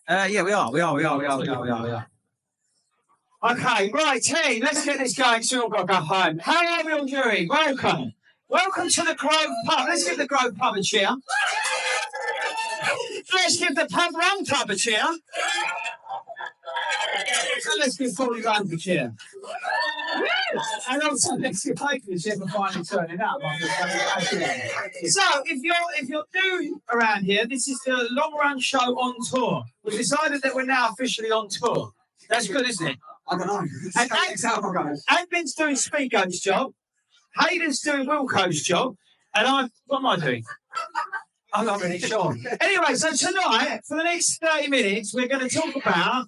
Yeah, we are. Okay, right, team, let's get this going so we've got to go home. How are we all doing? Welcome. Welcome to the Grove Pub. Let's give the Grove Pub a cheer. Let's give the Pub Run Club a cheer. And let's give FORDY Run a cheer. And also let's give Hayden a cheer for finally turning up. So, if you're new around here, this is the Long Run Show on tour. We've decided that we're now officially on tour. That's good, isn't it? I don't know. And Admin's doing Spigo's job, Hayden's doing Wilco's job, and what am I doing? I'm not really sure. Anyway, so tonight, for the next 30 minutes, we're going to talk about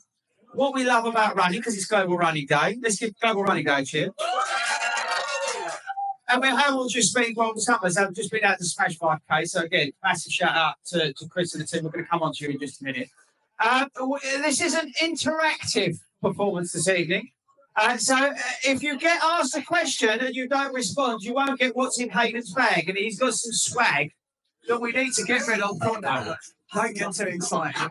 what we love about running, because it's Global Running Day. Let's give Global Running Day a cheer. And we have all just been, well, some of us have just been out to Smash 5K, so again, massive shout out to Chris and the team. We're going to come on to you in just a minute. This is an interactive performance this evening. So if you get asked a question and you don't respond, you won't get what's in Hayden's bag. And he's got some swag that we need to get rid of. Don't get too excited.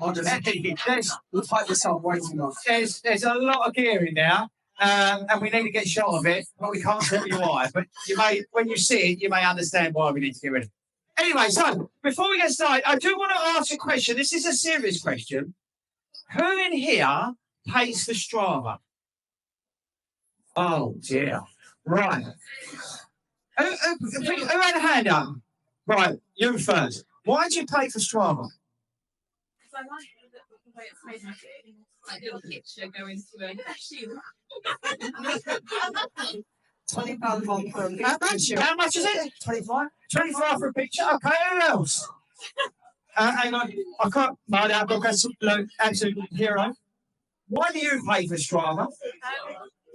We'll type this up way too much. There's a lot of gear in there, and we need to get shot of it, but we can't tell you why. But you may, when you see it, you may understand why we need to get rid of it. Anyway, so before we get started, I do want to ask a question. This is a serious question. Who in here pays for Strava? Oh, dear. Right. Who had a hand up? Right, you first. Why do you pay for Strava? Because I like the way it's made like a little picture going to a shoe. £20 a month for a picture. How much is it? 25. 25 for a picture? Okay, who else? Hang on. I can't. I've got absolute hero. Why do you pay for Strava?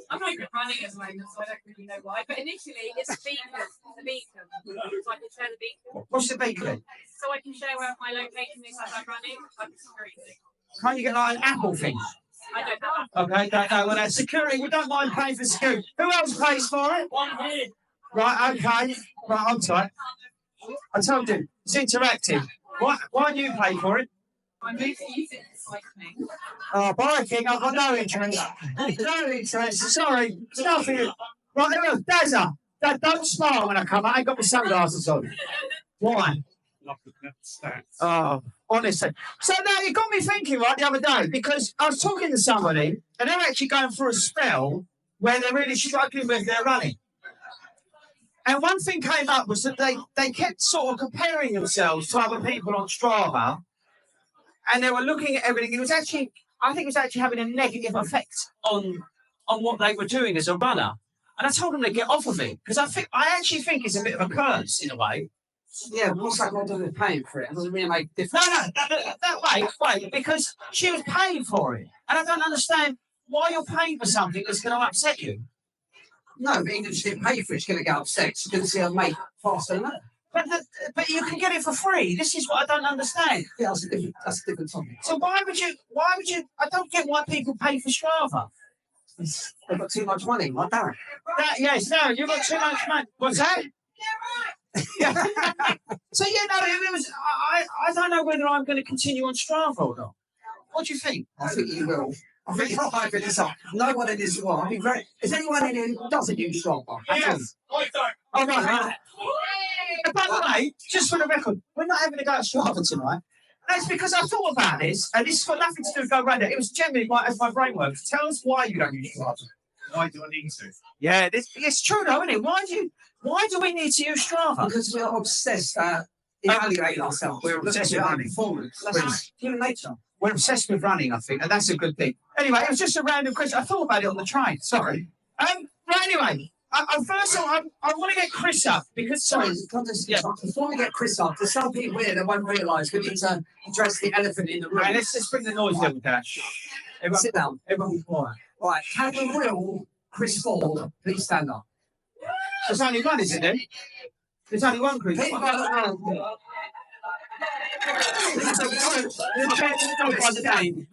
I'm not good running at the moment, so I don't really know why. But initially, it's a beacon. So I can share the beacon. What's the beacon? So I can share where my location is as I'm running. I'm security. Can't you get like an Apple thing? I don't know. Okay, don't know. Well, that's security. We don't mind paying for security. Who else pays for it? One here. Right, okay. Right, I'm tight. I told you, it's interactive. Why do you pay for it? I'm going to use it for cycling. Oh, biking, I've got no interest. No interest. Sorry, it's not for you. Right, there we go. Dazza, don't smile when I come out. I ain't got my sunglasses on. Why? Oh, honestly. So now you got me thinking, right, the other day, because I was talking to somebody, and they're actually going through a spell where they're really struggling with their running. And one thing came up was that they kept sort of comparing themselves to other people on Strava, and they were looking at everything. I think it was actually having a negative effect on what they were doing as a runner. And I told them to get off of it, because I actually think it's a bit of a curse in a way. Yeah, what's that got to do with paying for it? It doesn't really make a difference. No, wait, because she was paying for it. And I don't understand why you're paying for something that's going to upset you. No, but even if she didn't pay for it, she's going to get upset. She's going to see her mate faster than her. But you can get it for free. This is what I don't understand. Yeah, that's a different topic. So why would you, I don't get why people pay for Strava. They've got too much money, like Darren. Yes, no, you've got too much money. What's that? So, it was, I don't know whether I'm going to continue on Strava or not. What do you think? I think you will. I think you'll hype this up. No one in this world. Is anyone in here who doesn't use Strava? Yes. Oh, right. By the way, just for the record, we're not having to go to Strava tonight. That's because I thought about this, and this has got nothing to do with Go Running. It was generally as my brain works. Tell us why you don't use Strava. Why do I need to? Yeah, it's true though, isn't it? Why do we need to use Strava? Because we're obsessed at evaluating ourselves. We're obsessed with running. Performance. That's human nature. We're obsessed with running, I think, and that's a good thing. Anyway, it was just a random question. I thought about it on the train. Sorry. But anyway, first of all, I want to get Chris up because Before we get Chris up, there's some people here that won't realise we need to address the elephant in the room. Right, let's just bring the noise level down. Sit down. Everyone be quiet. Right, can the real Chris Ford please stand up? There's only one, isn't there? There's only one Chris.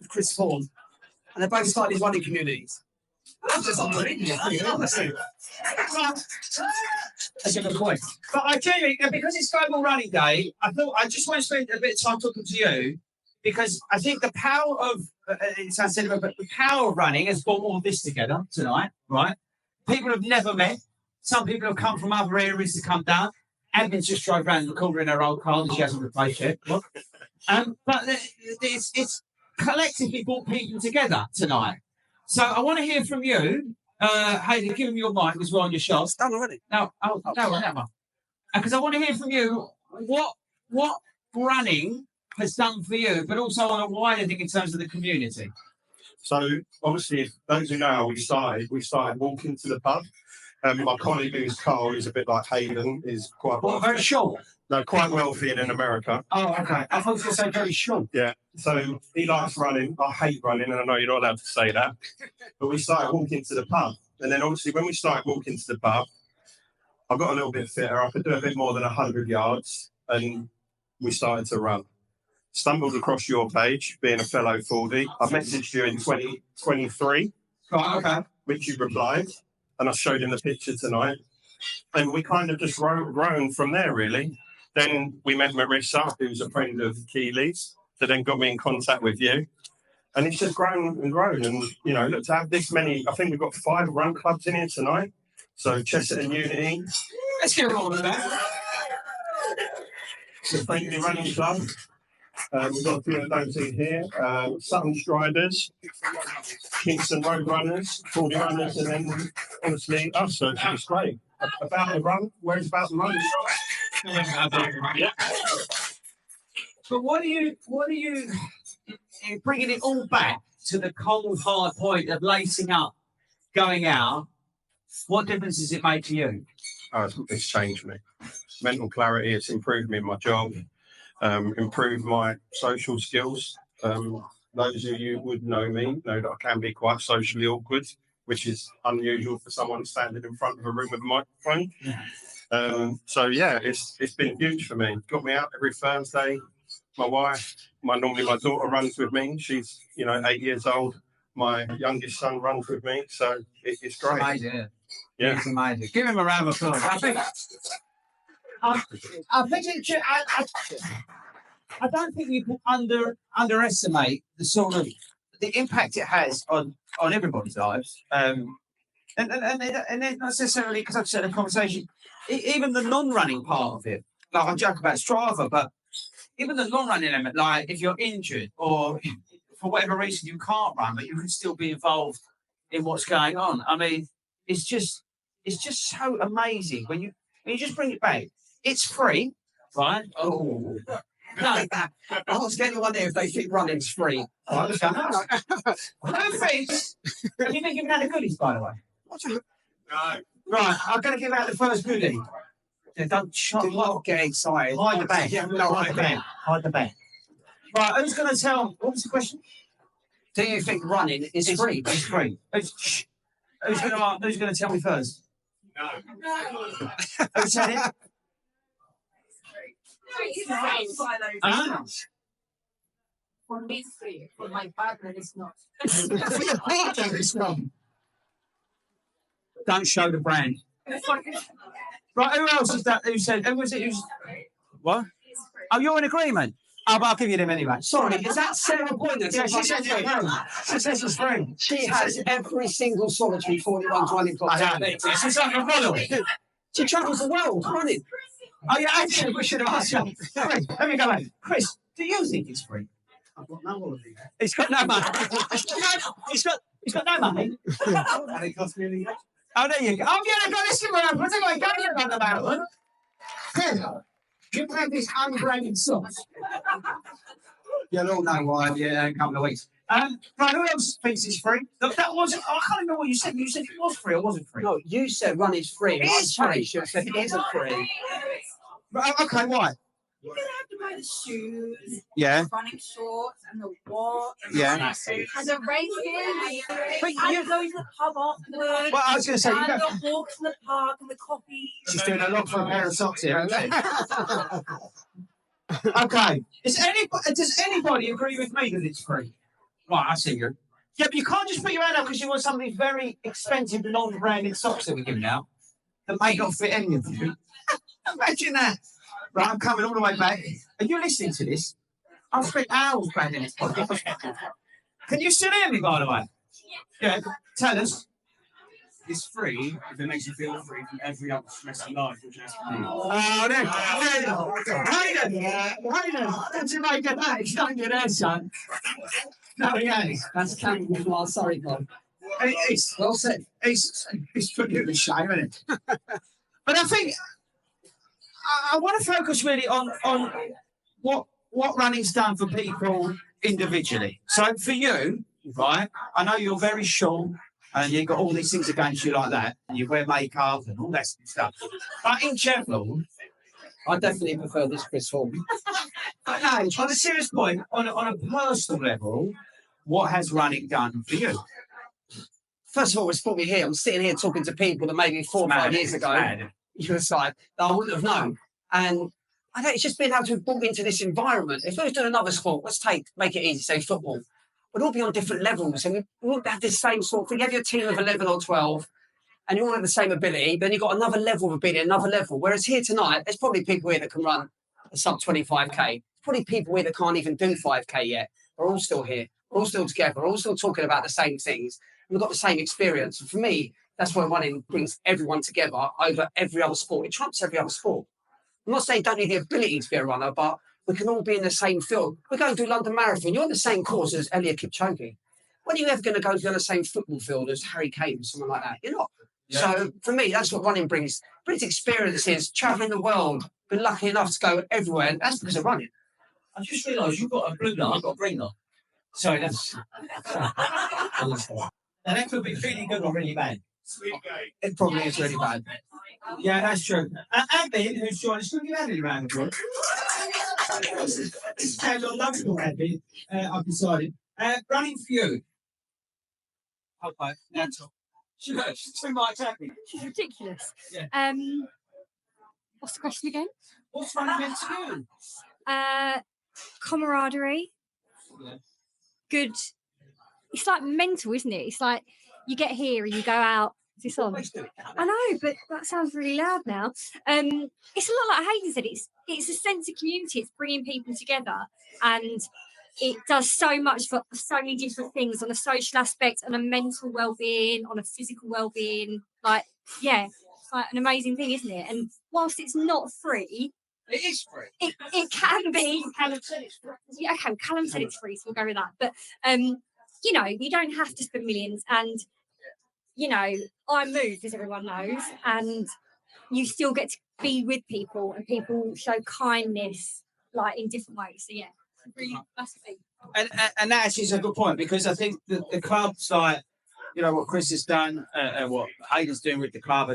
Chris Ford, and they're both started running communities. I'm just honestly. That's a good point. But I genuinely, because it's Global Running Day, I thought I just want to spend a bit of time talking to you because I think the power of, it sounds silly, but the power of running has brought all this together tonight, right? People have never met. Some people have come from other areas to come down. Abby's just drove around the corner in her old car that she hasn't replaced yet. But it's collectively brought people together tonight. So I want to hear from you. Hayden, give him your mic as well on your shot. It's done already. No, never. Because I want to hear from you what running has done for you, but also on a wider thing in terms of the community. So obviously, if those who know how we started walking to the pub. My colleague who's Carl is a bit like Hayden, is quite Very short. no, quite wealthy and in America. Oh, okay. I thought you were going to say very short. Yeah. So he likes running. I hate running, and I know you're not allowed to say that. But we started walking to the pub. And then obviously when we started walking to the pub, I got a little bit fitter. I could do a bit more than 100 yards, and we started to run. Stumbled across your page, being a fellow FORDY. I messaged you in 2023, Right, okay. which you replied, and I showed him the picture tonight. And we kind of just grown from there, really. Then we met Marissa, who's a friend of Keely's, that then got me in contact with you. And it's just grown and grown. And, you know, look, to have this many, I think we've got 5 run clubs in here tonight. So Chester and Unity. Let's get on with that. The Friendly Running Club. We've got a few of those in here. Sutton Striders, Kingston Road Runners, 40 Runners, and then obviously us. So it's great. About the run, where's about the run? Yeah. But what do you bringing it all back to the cold hard point of lacing up, going out? What difference does it make to you? Oh, it's changed me. Mental clarity. It's improved me in my job. Improved my social skills. Those of you who would know me know that I can be quite socially awkward, which is unusual for someone standing in front of a room with a microphone. So yeah, it's been huge for me. Got me out every Thursday. My wife, normally my daughter runs with me. She's 8 years old. My youngest son runs with me, so it's great. Amazing. Yeah, It's amazing. Give him a round of applause. I don't think you can underestimate the sort of the impact it has on everybody's lives. And not necessarily because I've said a conversation, even the non-running part of it. Like I joke about Strava, but even the non-running element, like if you're injured or for whatever reason you can't run, but you can still be involved in what's going on. I mean, it's just so amazing when you just bring it back. It's free, right? Oh. No, Ask anyone there if they think running's free. No fees. Have you been giving out the goodies, by the way? no. Right, I'm going to give out the first goodie. Yeah, don't Do not get excited. hide the bag. Yeah, no, Hide the bag. Hide the bag. Right, who's going to tell? What was the question? Do you think running is free? It's free. Who's going to tell me first? No. Who said it? For me, it's free. For my partner, it's not. Don't show the brand. Right, who else is that? Who said? Who was it? Who's what? Oh, you're in agreement. Oh, but I'll give you them anyway. Sorry, is that Sarah Pointer? Yeah, she said She says it's free. She has every single solitary 41 running club. She's like a follower. She travels the world running. Oh, yeah, actually, we should have asked you. Chris, let me go back. Chris, do you think it's free? I've got no holiday. He's got no money. He's got no money. And it costs me any. Oh, there you go. Oh, yeah, I got this in my own. What's it going to go about it? Do you have this unbranded sauce? You'll all know why in a couple of weeks. Right, who else thinks it's free? Look, that wasn't. I can't remember what you said. You said it was free or wasn't free. No, you said running's free. It is free. You said it isn't free. Right, okay, why? You're gonna have to buy the shoes, Yeah. running shorts, and the watch. Yeah. And the races. But And you- going to the pub afterwards. Well, I was going to say, you and go. the walks in the park and the coffee. She's doing a lot for a pair of socks here, isn't she? Okay. Does anybody agree with me that it's free? Right, I see you. Yeah, but you can't just put your hand up because you want some of these very expensive non-branded socks that we're giving out that may not fit any of you. Imagine that. Right, I'm coming all the way back. Are you listening to this? I've spent hours planning this podcast. Can you still hear me, by the way? Yeah. Tell us. It's free if it makes you feel free from every other stress in life, which is for me. Hayden, to make it that, it's not your head, son. No, he ain't. That's candid. Well, sorry, God. It's well said. It's put you to shame, isn't it? But I think I want to focus really on what running's done for people individually. So for you, right? I know you're very short and you've got all these things against you like that, and you wear makeup and all that stuff. But in general, I definitely prefer this Chris form. but no, on a serious point, on a personal level, what has running done for you? First of all, it's brought me here. I'm sitting here talking to people that maybe 4 or 5 years ago, you were like, that I wouldn't have known. And I think it's just been able to brought me into this environment. If we was doing another sport, make it easy, say football. We'd all be on different levels and we wouldn't have this same sort of thing. You have your team of 11 or 12 and you all have the same ability, then you've got another level of ability, another level. Whereas here tonight, there's probably people here that can run a sub 25k. There's probably people here that can't even do 5k yet. We're all still here. We're all still together. We're all still talking about the same things. We've got the same experience. And for me, that's why running brings everyone together over every other sport. It trumps every other sport. I'm not saying you don't need the ability to be a runner, but we can all be in the same field. We're going to do London Marathon. You're on the same course as Eliud Kipchoge. When are you ever going to go to the same football field as Harry Kane or someone like that? You're not. Yeah. So for me, that's what running brings. Brings experiences, travelling the world. Been lucky enough to go everywhere, and that's because of running. I just realised you've got a blue light, I've got a green light. Sorry, that's... And that could be really good or really bad. It probably is really bad. Yeah, that's true. Abby, who's joined us, can you add any round of applause? This is our local Abby, I've decided. Running for you. Okay, that's all. She's too much happy. She's ridiculous. Yeah. What's the question again? What's running meant to you? Camaraderie. Yeah. Good. It's like mental, isn't it? It's like you get here and you go out. Is this on? I know, but that sounds really loud now. It's a lot like Hayden said. It's a sense of community. It's bringing people together, and it does so much for so many different things on a social aspect, on a mental well-being, on a physical well-being. Like, yeah, it's like an amazing thing, isn't it? And whilst it's not free, it is free. It can be. Callum said it's free. Yeah, okay, Callum said it's free, so we'll go with that. But you know, you don't have to spend millions, and you know, I moved, as everyone knows, and you still get to be with people, and people show kindness, like in different ways. So yeah, really massive thing. And that actually is a good point, because I think the clubs, like, you know, what Chris has done and what Hayden's doing with the club,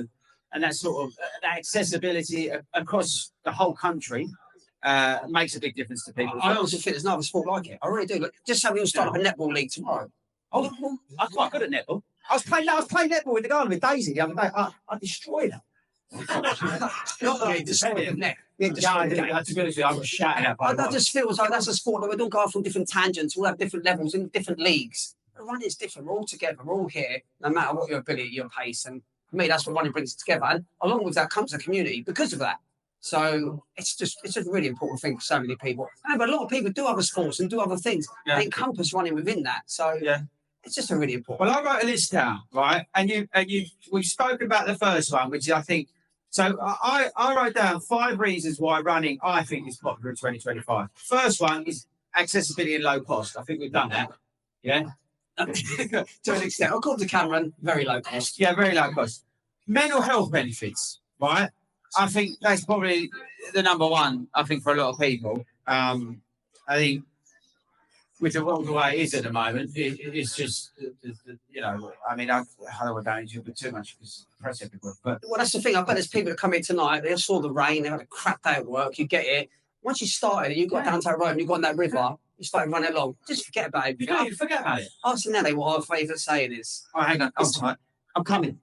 and that sort of that accessibility across the whole country makes a big difference to people. I honestly think there's another sport like it. I really do. Look, just so we'll start up a netball league tomorrow. Oh, I'm quite good at netball. I was playing netball with the garden with Daisy the other day. I destroyed her. Not that you destroyed the net. I was shouting at her. That just feels like that's a sport that we don't go off on different tangents. We'll have different levels in different leagues. But running's different. We're all together. We're all here, no matter what your ability, your pace. And for me, that's what running brings us together. And along with that comes a community because of that. So it's a really important thing for so many people. But a lot of people do other sports and do other things. Yeah. They encompass running within that. So yeah. It's just a really important. Well, I wrote a list down, right? And we've spoken about the first one, which I think. So I wrote down 5 reasons why running I think is popular in 2025. First one is accessibility and low cost. I think we've done that. Yeah. To an extent, according to Cameron, very low cost. Yeah, very low cost. Mental health benefits, right? I think that's probably the number one. I think for a lot of people, I think. With the world the way it is at the moment, it's just, you know, I mean, I don't want to go into it too much because it's press everywhere. But well, that's the thing. I bet there's people that come in tonight, they saw the rain, they had a crap day at work, you get it. Once you started and you got down to that road and you got on that river, you started running along, just forget about it. You forget about it. Ask Nelly what her favourite saying is. Oh, hang on. I'm coming.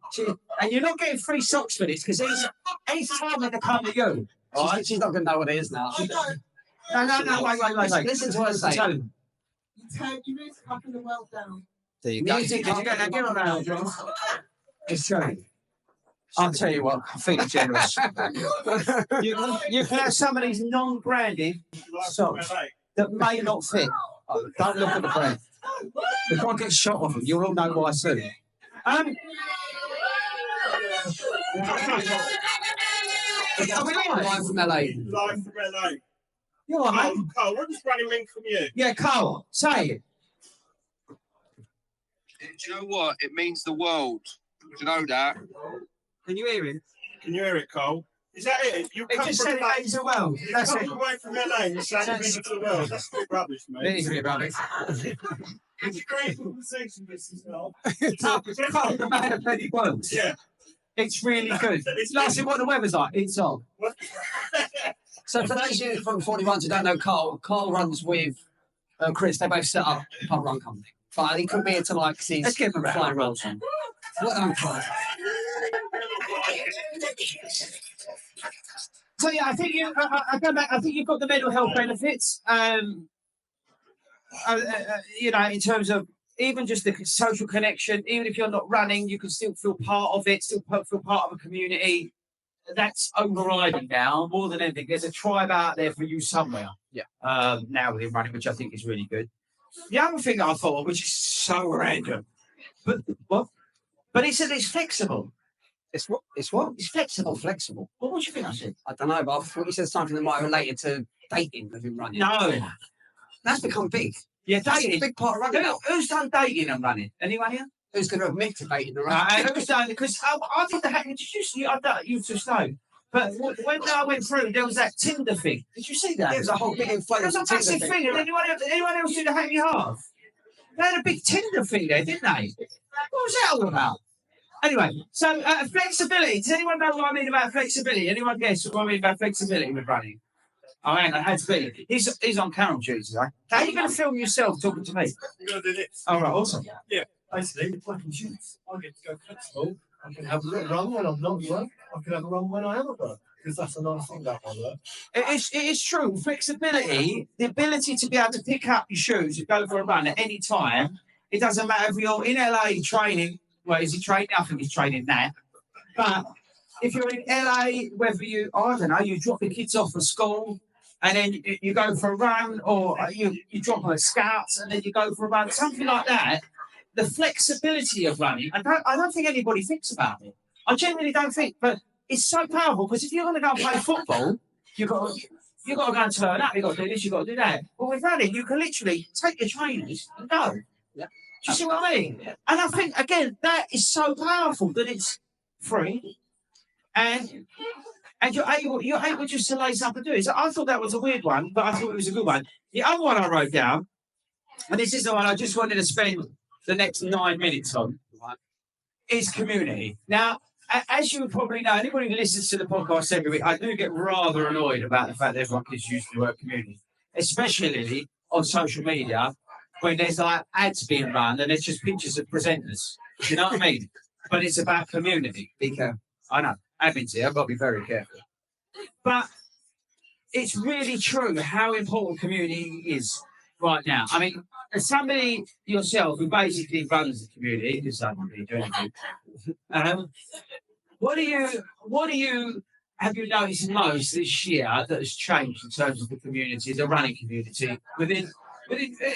And you're not getting free socks for this because any time they come to you. Right? She's not going to know what it is now. No, wait. Listen to her say. You need to up in the world down. There you go. Music, did you get on that, John? It's true. I'll tell you what, I'm feeling generous. You can have some of these non-branded socks. that may not fit. Oh, don't look at the bread. We can't get shot of them. You'll all know why soon. Are we Live from LA. Live from LA. You're all right, mate. Cole, what does running mean from you? Yeah, Carl, say it. Do you know what? It means the world. Do you know that? Can you hear him? Can you hear it, Cole? Is that it? You It come just from said it means the world. That's come it. away from LA and you're saying it means the world. That's a bit rubbish, mate. It is a bit rubbish. It's a great conversation, this is not. Carl, the man of many words. Yeah. It's really good. It's nice what the weather's like. It's on. So for those of you from 41 who don't know Carl runs with Chris. They both set up a pub run company. But he could be here tonight because he's Let's give him a flying round. around. Well, So yeah, I think I go back. I think you've got the mental health benefits. You know, in terms of even just the social connection. Even if you're not running, you can still feel part of it. Still feel part of a community. That's overriding now more than anything. There's a tribe out there for you somewhere. Yeah. Now within running, which I think is really good. The other thing I thought, which is so random, but what? But he said it's flexible. it's what? It's what? It's flexible. Flexible. What do you think I said? I don't know, but I thought you said something that might relate to dating within running. No. That's become big. Yeah, That's a dating. big part of running. Who's done dating and running? Anyone here? Who's going to admit to dating the running? Who's done? Because I did that. Did you see? I don't. You just know. But when I went through, there was that Tinder thing. Did you see that? It was a whole big It influence. was a massive thing. And anyone else do the hang you half? They had a big Tinder thing there, didn't they? What was that all about? Anyway, so flexibility. Does anyone know what I mean about flexibility? Anyone guess what I mean about flexibility with running? Oh, hang on, it had to be. He's on camera duty today. How are you going to film yourself talking to me? I'm going to do this. All right, awesome. Basically, it's like shoots. I get to go flexible. I can have a little run when I'm not at work. I can have a run when I am at work. Because that's a nice thing about my work. It is true. Flexibility, the ability to be able to pick up your shoes and go for a run at any time. It doesn't matter if you're in LA training. Well, is he training? I think he's training that. But if you're in LA, whether you, I don't know, you drop the kids off at school and then you go for a run, or you drop them at Scouts and then you go for a run, something like that. The flexibility of running, I don't think anybody thinks about it. I genuinely don't think, but it's so powerful because if you're going to go and play football, you've got to go and turn up, you've got to do this, you've got to do that. But with running, you can literally take your trainers and go. Yeah. Do you see what I mean? And I think, again, that is so powerful that it's free and you're able just to lace up and do it. So I thought that was a weird one, but I thought it was a good one. The other one I wrote down, and this is the one I just wanted to spend the next 9 minutes on, is community. Now, as you would probably know, anybody who listens to the podcast every week, I do get rather annoyed about the fact that everyone gets used to the word community, especially on social media when there's like ads being run and it's just pictures of presenters. You know what I mean? But it's about community. Be careful. I know. Admin's here. I've got to be very careful. But it's really true how important community is right now. I mean, as somebody yourself who basically runs the community, because I don't really do anything, what do you have you noticed most this year that has changed in terms of the community, the running community, within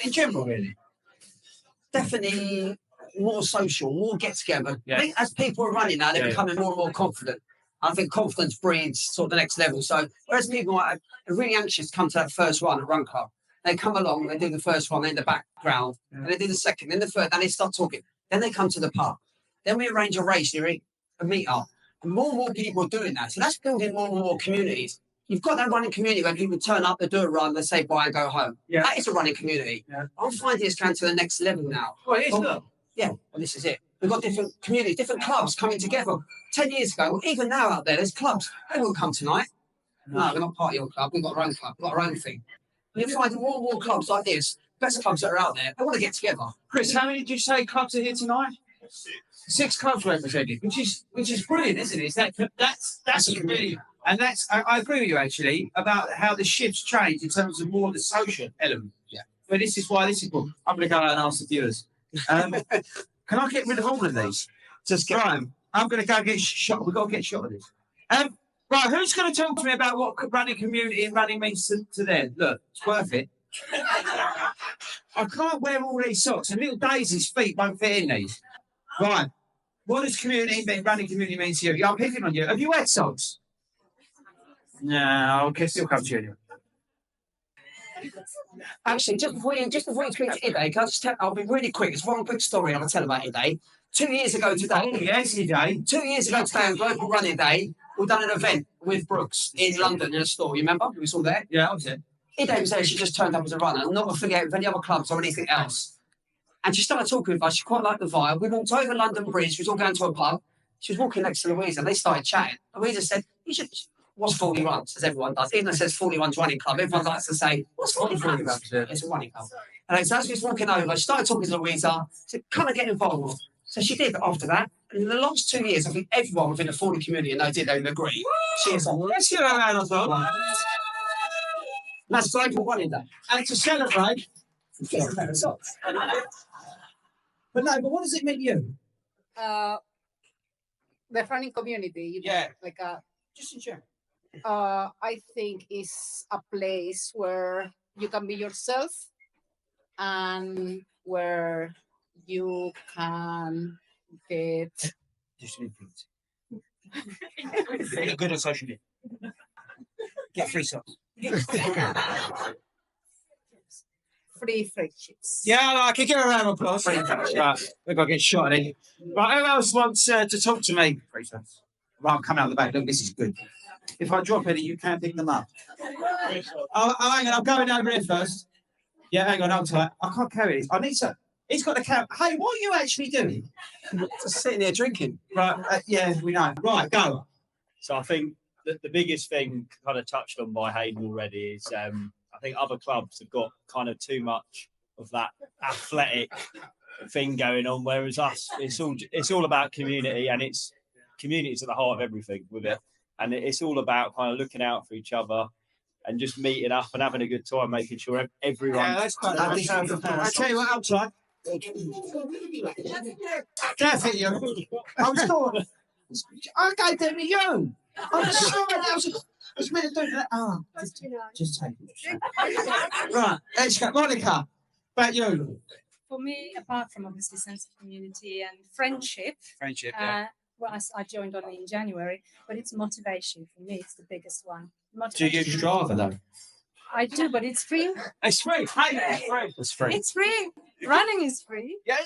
in general, really? Definitely more social, more get together. Yeah. I think as people are running now, they're becoming more and more confident. I think confidence breeds sort of the next level. So whereas people are really anxious to come to that first run at Run Club, they come along, they do the first one, they're in the background, and they do the second, then the third, and they start talking. Then they come to the park. Then we arrange a race, a meet up. And more people are doing that. So that's building more and more communities. You've got that running community where people turn up, they do a run, they say bye and go home. Yeah. That is a running community. Yeah. I'm finding it's going to the next level now. Well, it is, look. Yeah, well, this is it. We've got different communities, different clubs coming together. 10 years ago, well, even now out there's clubs. They won't come tonight. No, we're not part of your club. We've got our own club. We've got our own thing. And you're finding more and more clubs like this, best clubs that are out there, they want to get together. Chris, how many did you say clubs are here tonight? 6 clubs represented, which is brilliant, isn't it? That's a really, and that's I agree with you actually about how the shift's changed in terms of more the social element. Yeah. But this is why this is cool. I'm going to go out and ask the viewers. Can I get rid of all of these? Just get Right, I'm going to go get shot. We've got to get shot of this. Right, who's going to talk to me about what running community and running means to them? Look, it's worth it. I can't wear all these socks. And little Daisy's feet won't fit in these. Right. What does running community mean to you? Yeah, I'm picking on you. Have you wear socks? No, okay, still come to you. Actually, just before you speak to Ide, can I just tell, I'll be really quick. It's one quick story I'll tell about Ide. 2 years ago today, Yes, Ide. 2 years ago today on Global Running Day, we done an event with Brooks in London in a store. You remember? We saw there. Yeah, I was there. Ide was there. She just turned up as a runner. I'm not going to forget with any other clubs or anything else. And she started talking with us. She quite liked the vibe. We walked over London Bridge. We was all going to a pub. She was walking next to Louisa. They started chatting. Louisa said, "You should." What's 40 runs, as everyone does. Even though it says 40 runs running club, everyone likes to say, what's 40 runs? It's a running club. And so as we was walking over, she started talking to Louisa, said, come and get involved. So she did after that. And in the last 2 years, I think everyone within the FORDY community, and they would agree, she is on. Let's get her around as well. That's Global Running Day. And to celebrate, get a pair of socks. But what does it mean to you? The running community, you know, Yeah. like Just in general. I think is a place where you can be yourself and where you can get Just influence. You're good at social media. Get free socks. free friendships. Yeah, I can give her a round of applause. Right, we've got to get shot at it. Right, who else wants to talk to me? Right, I'm coming out the back. Look, this is good. If I drop any, you can't pick them up. Oh, hang on, I'm going over here first. Yeah, hang on, hold tight. I can't carry this. I need to. He's got the camera. Hey, what are you actually doing? Just sitting there drinking. Right, yeah, we know. Right, go. So I think that the biggest thing kind of touched on by Hayden already is I think other clubs have got kind of too much of that athletic thing going on, whereas us, it's all about community, and it's community's at the heart of everything with it. And it's all about kind of looking out for each other and just meeting up and having a good time, making sure everyone. Yeah, that's quite nice. I'll tell you what, outside. Definitely you. I was caught. I gave them to you. I'm sorry. I was meant to do that. Oh, just take it. Right, let's go. Monica, about you. For me, apart from obviously sense of community and friendship, Yeah. well, I joined on in January, but it's motivation for me. It's the biggest one. Do you use Strava though? I do, but it's free. It's free. Hey, it's free. It's free. It's free. Running is free. Yeah.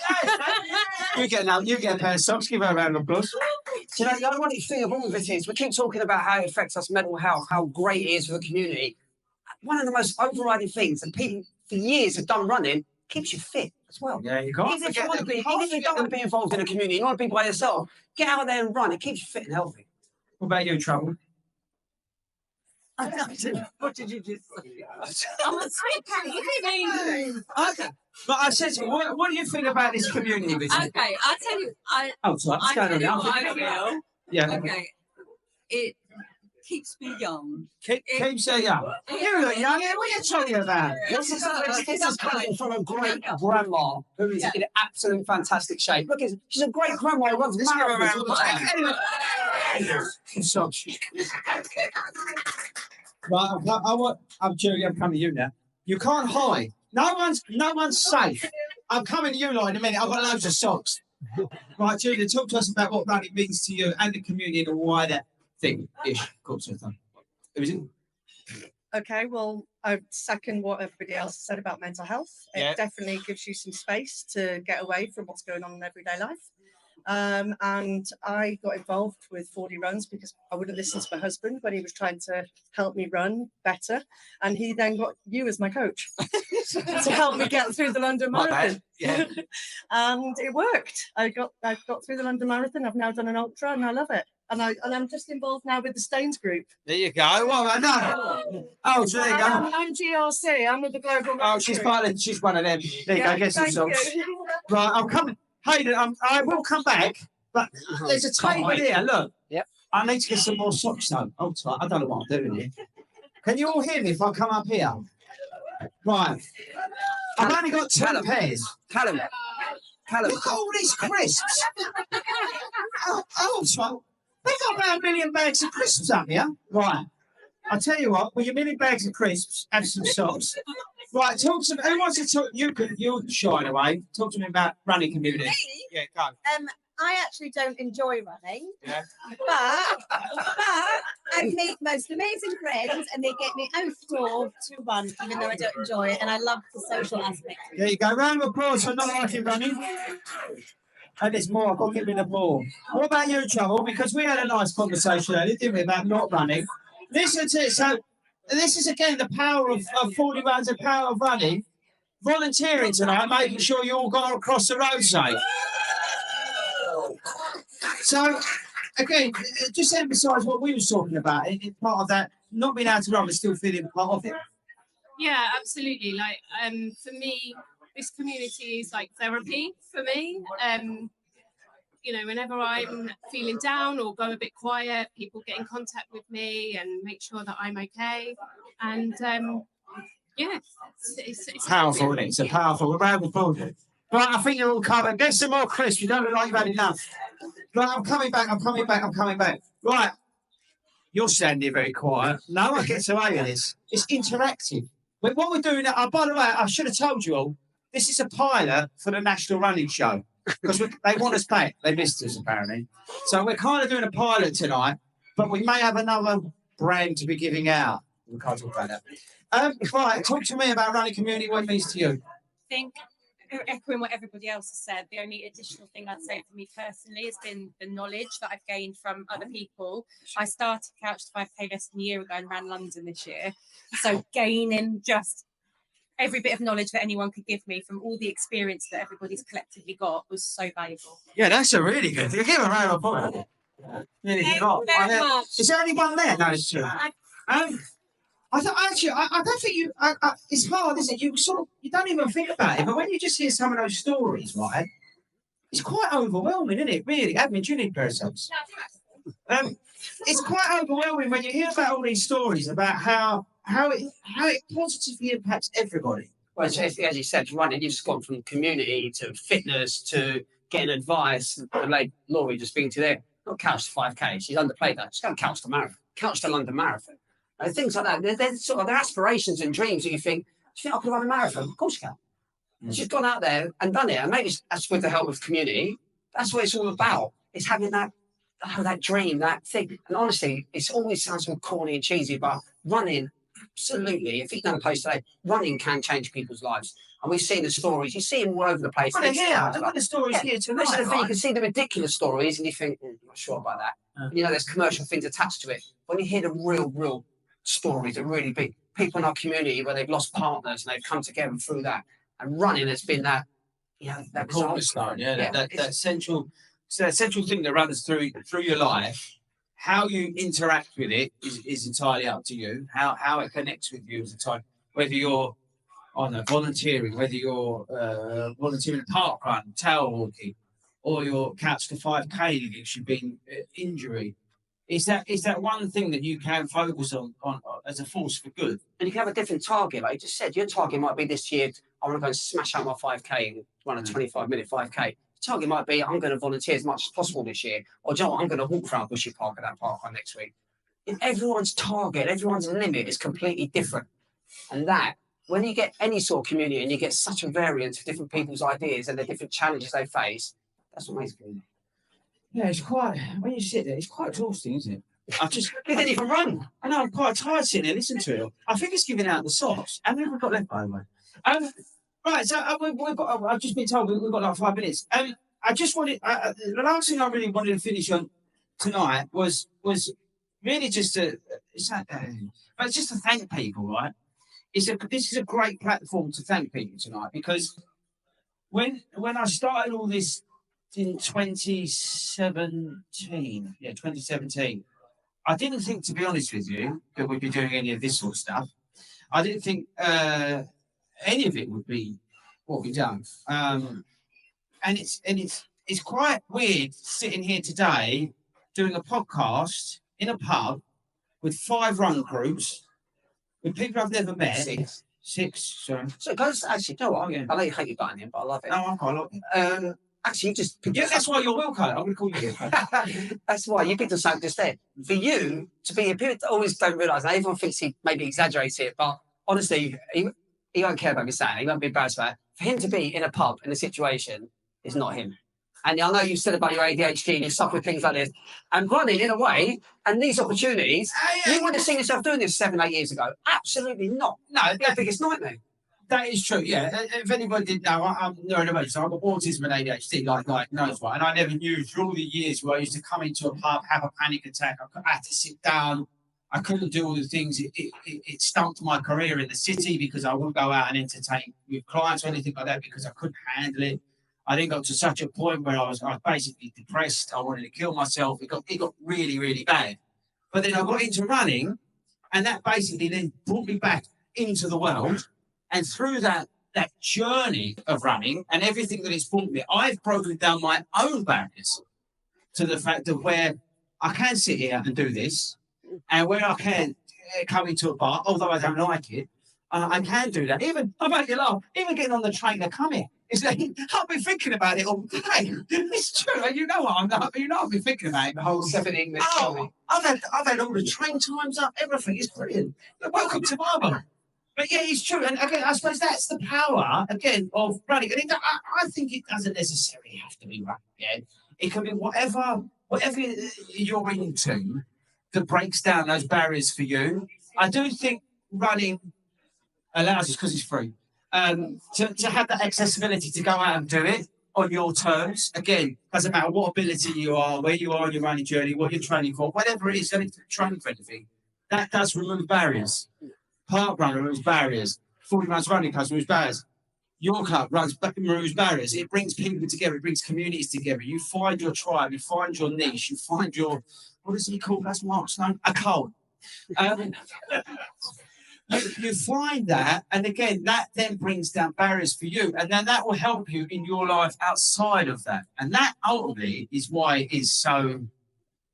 You get a pair of socks. Give her a round of applause. Do you know, the ironic thing of all of it is we keep talking about how it affects us mental health, how great it is for the community. One of the most overriding things that people for years have done running keeps you fit as well. Yeah, you can't. Even if you don't want to be involved in a community, you want to be by yourself, get out there and run. It keeps you fit and healthy. What about you, Trouble? What did you just say? Okay. But I said, what do you think about this community business? Okay, I'll tell you. What's going on? What I feel. Yeah. Okay, it keeps me young. Keeps you young. You look young. What are you talking about? This is coming from a great grandma who is in absolute fantastic shape. Look, she's a great grandma who runs marathons all the time. Right, I'm Julie, I'm coming to you now. You can't hide. No one's safe. I'm coming to you, Lloyd, in a minute. I've got loads of socks. Right, Julia, talk to us about what running means to you and the community in a wider thing-ish. Who is it? Okay, well, I second what everybody else said about mental health. It definitely gives you some space to get away from what's going on in everyday life. And I got involved with FORDY runs because I wouldn't listen to my husband when he was trying to help me run better. And he then got you as my coach to help me get through the London Marathon. Yeah. And it worked. I got through the London Marathon. I've now done an ultra and I love it. And I'm just involved now with the Staines group. There you go. Well, I know. Oh, so there you go. I'm GRC. I'm with the Global. Oh, she's one of them. There you go. Get some socks. Right, I'm coming. Hayden, I will come back, but there's a table here. Look. Yep. I need to get some more socks though. Oh, I don't know what I'm doing here. Can you all hear me if I come up here? Right. I've only got 2 pairs. Callum. Look at all these crisps. So they've got about 1 million bags of crisps up here. Right. I tell you what, with your 1 million bags of crisps, have some socks. Right, talk to me. Who wants to talk? You're shying away. Talk to me about running community. Me? Yeah, go. I actually don't enjoy running, Yeah. but I meet most amazing friends, and they get me outdoor to run, even though I don't enjoy it, and I love the social aspect. There you go. Round of applause for not liking running. And there's more. I've got to give me the more. What about you, Trouble? Because we had a nice conversation earlier, didn't we, about not running. Listen to it. So this is again the power of 40 rounds, the power of running. Volunteering tonight, making sure you all got across the road safe. So, again, just emphasise what we were talking about. It's part of that, not being able to run, but still feeling part of it. Yeah, absolutely. Like, for me, this community is like therapy for me. You know, whenever I'm feeling down or go a bit quiet, people get in contact with me and make sure that I'm okay. And yeah, it's Powerful, isn't it? It's a powerful round of applause. Right, I think you're all covered. Get some more crisps. You don't look like you've had enough. Right, I'm coming back. Right, you're standing here very quiet. No one gets away with this. It's interactive. But what we're doing, by the way, I should have told you all, this is a pilot for the National Running Show. Because they want us back. They missed us, apparently. So we're kind of doing a pilot tonight, but we may have another brand to be giving out. We can't talk about that. Right, talk to me about running community. What it means to you? I think, echoing what everybody else has said, the only additional thing I'd say for me personally has been the knowledge that I've gained from other people. I started Couch to 5K less than a year ago and ran London this year. So gaining just every bit of knowledge that anyone could give me from all the experience that everybody's collectively got was so valuable. Yeah, that's a really good thing. Give a round of applause. Really Thank good. you very much. Is there anyone there? No, it's true. I don't think you. It's hard, isn't it? You don't even think about it, but when you just hear some of those stories, right? It's quite overwhelming, isn't it? Really, Admin, do you need parasols? It's quite overwhelming when you hear about all these stories about how it positively impacts everybody. Well, as you said, running, you've just gone from community to fitness to getting advice. The lady Laurie just been to there, not Couch to 5K. She's underplayed that. She's going Couch to Marathon, Couch to London Marathon. And things like that. They're sort of their aspirations and dreams. And you think, do you think I could run a marathon? Of course you can. And she's gone out there and done it. And maybe that's with the help of community. That's what it's all about. It's having that dream, that thing. And honestly, it always sounds so corny and cheesy, but running, absolutely. If you've done a post today, running can change people's lives. And we've seen the stories. You see them all over the place. Well, they're here. I've got the stories here tonight. That's the thing. You can see the ridiculous stories and you think, I'm not sure about that. And, you know, there's commercial things attached to it. When you hear the real stories are really big. People in our community where they've lost partners and they've come together through that. And running has been that, that cornerstone, that central thing that runs through your life. How you interact with it is entirely up to you. How it connects with you is entirely, whether you're volunteering, whether you're volunteering park run, tail walking, or you're Couch to 5K if you've been injury. Is that one thing that you can focus on as a force for good? And you can have a different target. Like you just said, your target might be this year, I want to go and smash out my 5K and run a 25-minute 5K. The target might be, I'm going to volunteer as much as possible this year. Or, do you know what, I'm going to walk around Bushy Park at that park run next week. Everyone's target, everyone's limit is completely different. And that, when you get any sort of community and you get such a variance of different people's ideas and the different challenges they face, that's what makes community. Yeah, it's quite, when you sit there, it's quite exhausting, isn't it? You didn't even run. I know, I'm quite tired sitting there listening to it. I think it's giving out the socks. How many have we got left, by the way? Right, so I've just been told we've got like 5 minutes. I just wanted, the last thing I really wanted to finish on tonight was really just to thank people, right? This is a great platform to thank people tonight, because when I started all this in 2017, I didn't think, to be honest with you, that we'd be doing any of this sort of stuff. I didn't think any of it would be what we've done. And it's quite weird sitting here today doing a podcast in a pub with 5 run groups with people I've never met. 6, sorry. So guys, actually, you know what? I know you hate your button in, but I love it. No, I quite like it. Actually, you just... Yeah, that's why you're Wilco. I'm going to call you Wilco. That's why you picked us out just there. For you to be... People always don't realise, and everyone thinks he maybe exaggerates it, but honestly, He won't care about me saying it. He won't be embarrassed about it. For him to be in a pub in a situation is not him. And I know you said about your ADHD and you suffer with things like this. And running, in a way, and these opportunities, you wouldn't have seen yourself doing this 7, 8 years ago. Absolutely not. No, The biggest nightmare. that is true. Yeah. If anybody didn't know, I'm neurodivergent. So I've got autism and ADHD, like knows what. And I never knew through all the years where I used to come into a pub, have a panic attack. I had to sit down. I couldn't do all the things. It stumped my career in the city because I wouldn't go out and entertain with clients or anything like that because I couldn't handle it. I then got to such a point where I was basically depressed. I wanted to kill myself. It got really, really bad. But then I got into running, and that basically then brought me back into the world. And through that journey of running and everything that it's brought me, I've broken down my own barriers to the fact of where I can sit here and do this, and where I can come into a bar, although I don't like it, I can do that. Even, I'll make you laugh, even getting on the train to come here. It's like, I've been thinking about it all day. It's true. And you know what? I've been thinking about it the whole 7 English. Oh, I've had all the train times up, everything. It's brilliant. Welcome to Marble. But yeah, it's true. And again, I suppose that's the power, again, of running. And I think it doesn't necessarily have to be running. Yeah? It can be whatever you're into that breaks down those barriers for you. I do think running allows us, because it's free, to have that accessibility to go out and do it on your terms. Again, doesn't matter what ability you are, where you are on your running journey, what you're training for, whatever it is, training for anything, that does remove barriers. Park Run removes barriers. 40 Runs Running Club removes barriers. Your club removes barriers. It brings people together. It brings communities together. You find your tribe. You find your niche. You find your, what is it called? That's Mark's name. A cult. You find that, and again, that then brings down barriers for you, and then that will help you in your life outside of that. And that ultimately is why it is so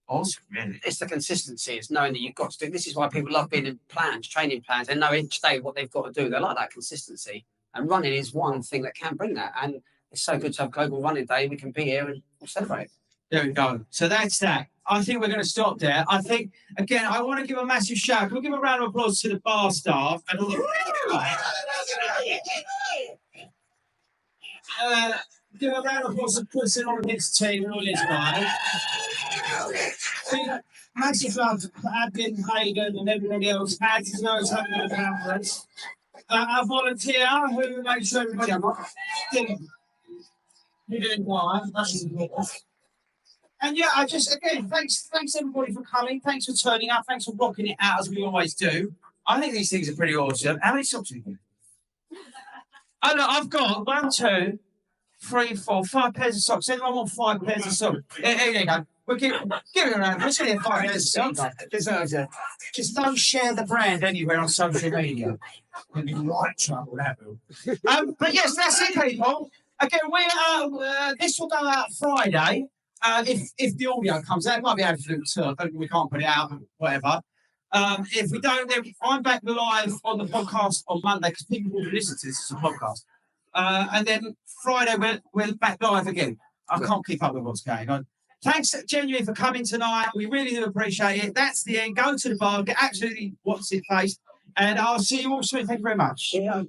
awesome, really. It's the consistency. It's knowing that you've got to do. This is why people love being in plans, training plans, and know each day what they've got to do. They like that consistency. And running is one thing that can bring that. And it's so good to have Global Running Day. We can be here and we'll celebrate. There we go. So that's that. I think we're going to stop there. I think, again, I want to give a massive shout. Can we give a round of applause to the bar staff? And all give a round of applause to Chris and all of his team and all his guys. Massive love to Admin, Hayden, and everybody else. Ads knows how to do conference. Our volunteer who makes sure everybody you're doing fine. That's important. And yeah, again, thanks everybody for coming. Thanks for turning up. Thanks for rocking it out as we always do. I think these things are pretty awesome. How many socks have you got? Oh, look, I've got 1, 2, 3, 4, 5 pairs of socks. Anyone want 5 pairs of socks? Here you go. We'll give it around. Let's get 5 pairs of socks. Just don't share the brand anywhere on social media. You'll be right trouble, that will. But yes, that's it, people. Again, this will go out Friday. If the audio comes out, it might be absolute turf. We can't put it out, whatever. If we don't, then I'm back live on the podcast on Monday because people will listen to this as a podcast. And then Friday, we're back live again. I can't keep up with what's going on. Thanks genuinely for coming tonight. We really do appreciate it. That's the end. Go to the bar, get absolutely what's it face, and I'll see you all soon. Thank you very much. Yeah.